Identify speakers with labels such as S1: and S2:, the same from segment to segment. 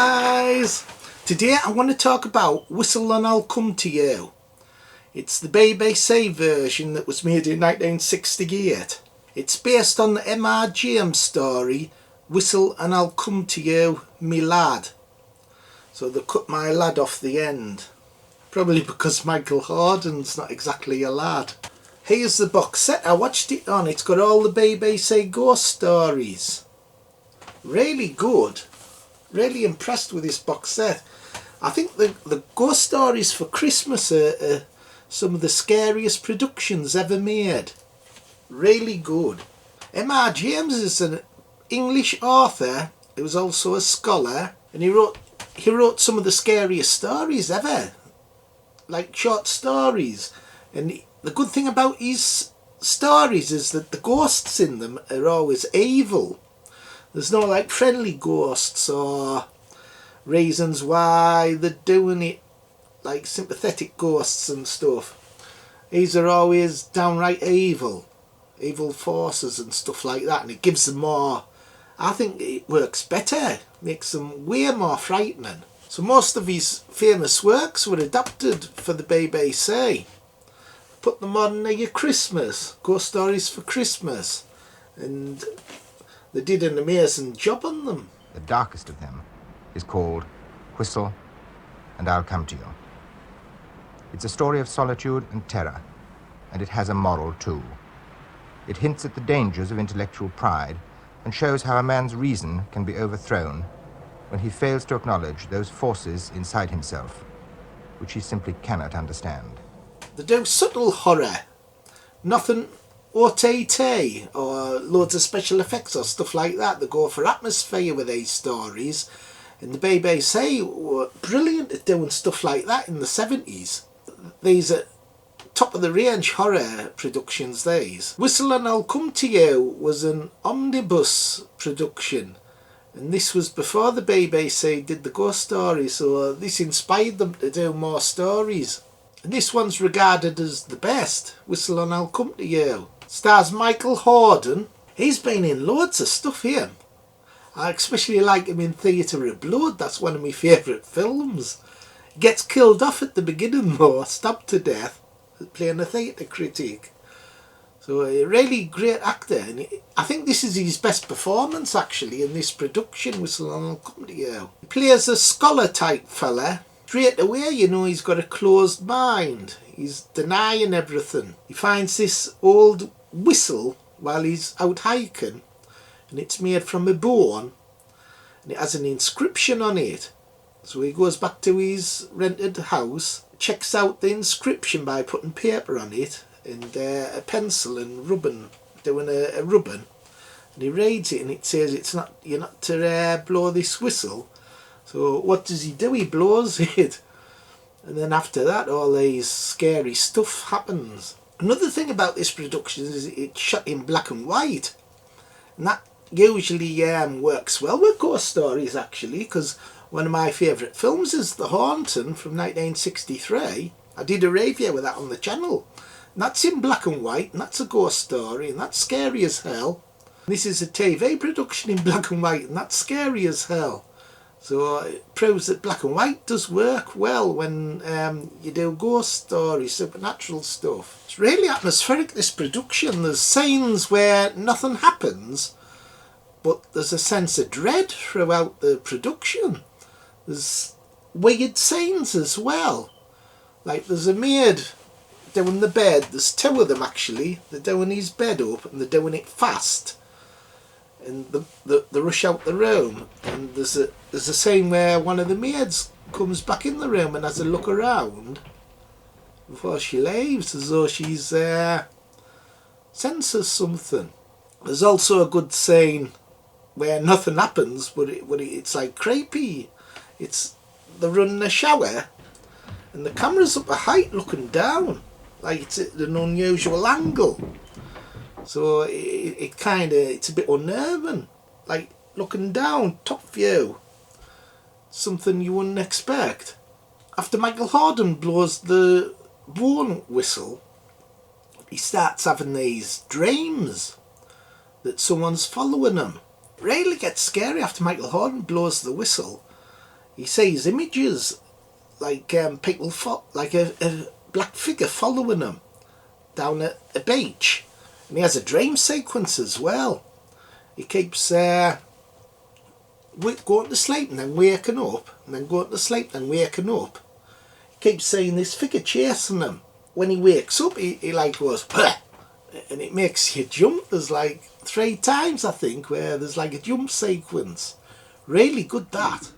S1: guys! Today I want to talk about Whistle and I'll Come to You. It's the BBC version that was made in 1968. It's based on the M.R. James story Whistle and I'll Come to You, me lad. So they cut my lad off the end. Probably because Micheal Hordren's not exactly a lad. Here's the box set. I watched it on. It's got all the BBC ghost stories. Really good. Really impressed with this box set. I think the ghost stories for Christmas are some of the scariest productions ever made. Really good. M.R. James is an English author. He was also a scholar, and he wrote some of the scariest stories ever, like short stories. And the good thing about his stories is that the ghosts in them are always evil. There's no like friendly ghosts or reasons why they're doing it, like sympathetic ghosts and stuff. These are always downright evil forces and stuff like that, and it gives them more, I think it works better, makes them way more frightening. So most of his famous works were adapted for the BBC. Put them on your Christmas, ghost stories for Christmas, and they did an amazing job on them.
S2: The darkest of them is called Whistle and I'll Come to You. It's a story of solitude and terror, and it has a moral too. It hints at the dangers of intellectual pride and shows how a man's reason can be overthrown when he fails to acknowledge those forces inside himself which he simply cannot understand.
S1: They do subtle horror, nothing OTT or loads of special effects or stuff like that. They go for atmosphere with these stories, and the BBC were brilliant at doing stuff like that in the 70s. These are top of the range horror productions, these. Whistle and I'll Come to You was an omnibus production, and this was before the BBC did the ghost stories, so this inspired them to do more stories. And this one's regarded as the best, Whistle and I'll Come to You. Stars Micheal Hordren. He's been in loads of stuff here. I especially like him in Theatre of Blood. That's one of my favourite films. He gets killed off at the beginning though, stabbed to death, playing a theatre critic. So a really great actor. And I think this is his best performance actually in this production, Whistle and I'll Come to You. He plays a scholar type fella. Straight away you know he's got a closed mind. He's denying everything. He finds this old whistle while he's out hiking, and it's made from a bone, and it has an inscription on it. So he goes back to his rented house, checks out the inscription by putting paper on it and a pencil and rubbing, doing a rubbing, and he reads it and it says you're not to blow this whistle. So what does he do? He blows it. And then after that, all these scary stuff happens. Another thing about this production is it's shot in black and white. And that usually works well with ghost stories, actually, because one of my favourite films is The Haunting from 1963. I did a review of that on the channel. And that's in black and white, and that's a ghost story, and that's scary as hell. This is a TV production in black and white, and that's scary as hell. So it proves that black and white does work well when you do ghost stories, supernatural stuff. It's really atmospheric, this production. There's scenes where nothing happens, but there's a sense of dread throughout the production. There's weird scenes as well. Like there's a maid doing the bed. There's two of them actually. They're doing his bed up and they're doing it fast. And they rush out the room, and there's a scene where one of the maids comes back in the room and has a look around before she leaves, as though she's senses something. There's also a good scene where nothing happens, but it's like creepy. They're running a shower, and the camera's up a height looking down, like it's at an unusual angle. So it's a bit unnerving, like looking down, top view, something you wouldn't expect. After Micheal Hordren blows the bone whistle, he starts having these dreams that someone's following him. It really gets scary after Micheal Hordren blows the whistle. he sees images like people, like a black figure following him down a beach. And he has a dream sequence as well. He keeps going to sleep and then waking up, and then going to sleep and then waking up. He keeps seeing this figure chasing him. When he wakes up, he like goes, "Pah!" And it makes you jump. There's like 3 times, I think, where there's like a jump sequence. Really good, that.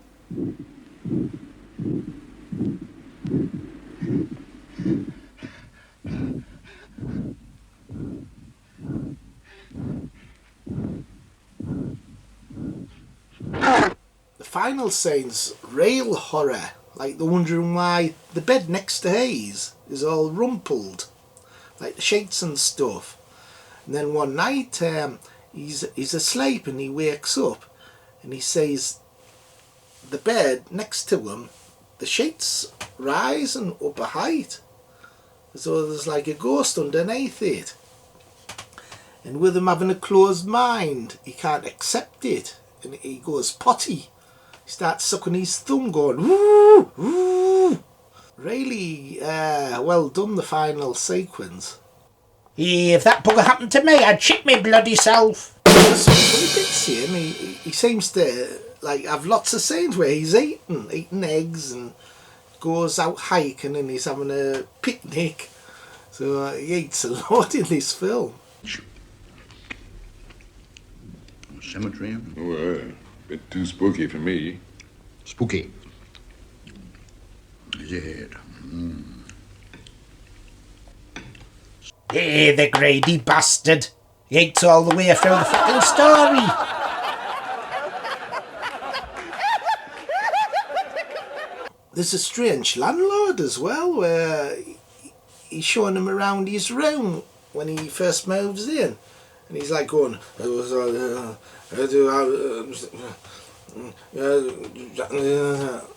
S1: The final scene's real horror, like the wondering why the bed next to his is all rumpled, like the sheets and stuff. And then one night he's asleep and he wakes up and he sees the bed next to him, the sheets rise and up a height, as though there's like a ghost underneath it. And with him having a closed mind, he can't accept it, and he goes potty. He starts sucking his thumb, going woo, woo. Really well done, the final sequence.
S3: If that bugger happened to me, I'd shit me bloody self.
S1: There's some funny bits here, and he seems to like have lots of scenes where he's eating eggs and goes out hiking and he's having a picnic. So he eats a lot in this film.
S4: Cemetery?
S5: Oh, a bit too spooky for me.
S4: Spooky. Is it?
S3: Hey, the greedy bastard. He eats all the way through the fucking story.
S1: There's a strange landlord as well, where he's showing him around his room when he first moves in. And he's like going,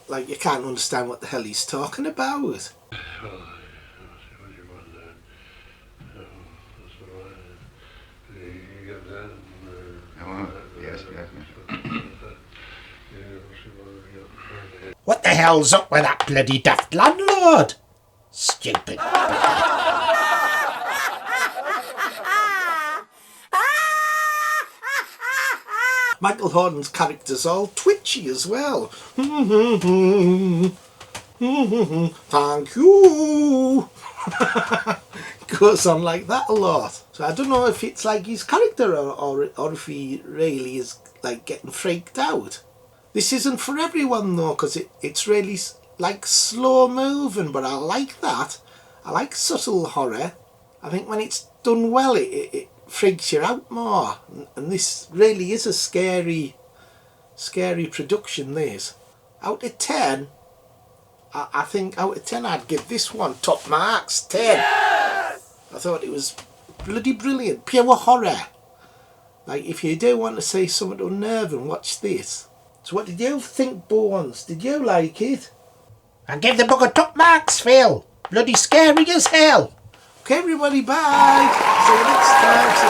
S1: like you can't understand what the hell he's talking about.
S4: Yes.
S3: What the hell's up with that bloody daft landlord? Stupid.
S1: Michael Hordren's character's all twitchy as well. Thank you. Goes on like that a lot. So I don't know if it's like his character or if he really is like getting freaked out. This isn't for everyone though, because it's really like slow moving, but I like that. I like subtle horror. I think when it's done well, it freaks you out more. And this really is a scary production, this. Out of 10, I think out of 10 I'd give this one top marks, 10. Yes! I thought it was bloody brilliant, pure horror. Like if you do want to see something unnerving, watch this. So what did you think, Bones? Did you like it?
S3: I give the bugger top marks, Phil. Bloody scary as hell.
S1: Okay everybody, bye. See you next time.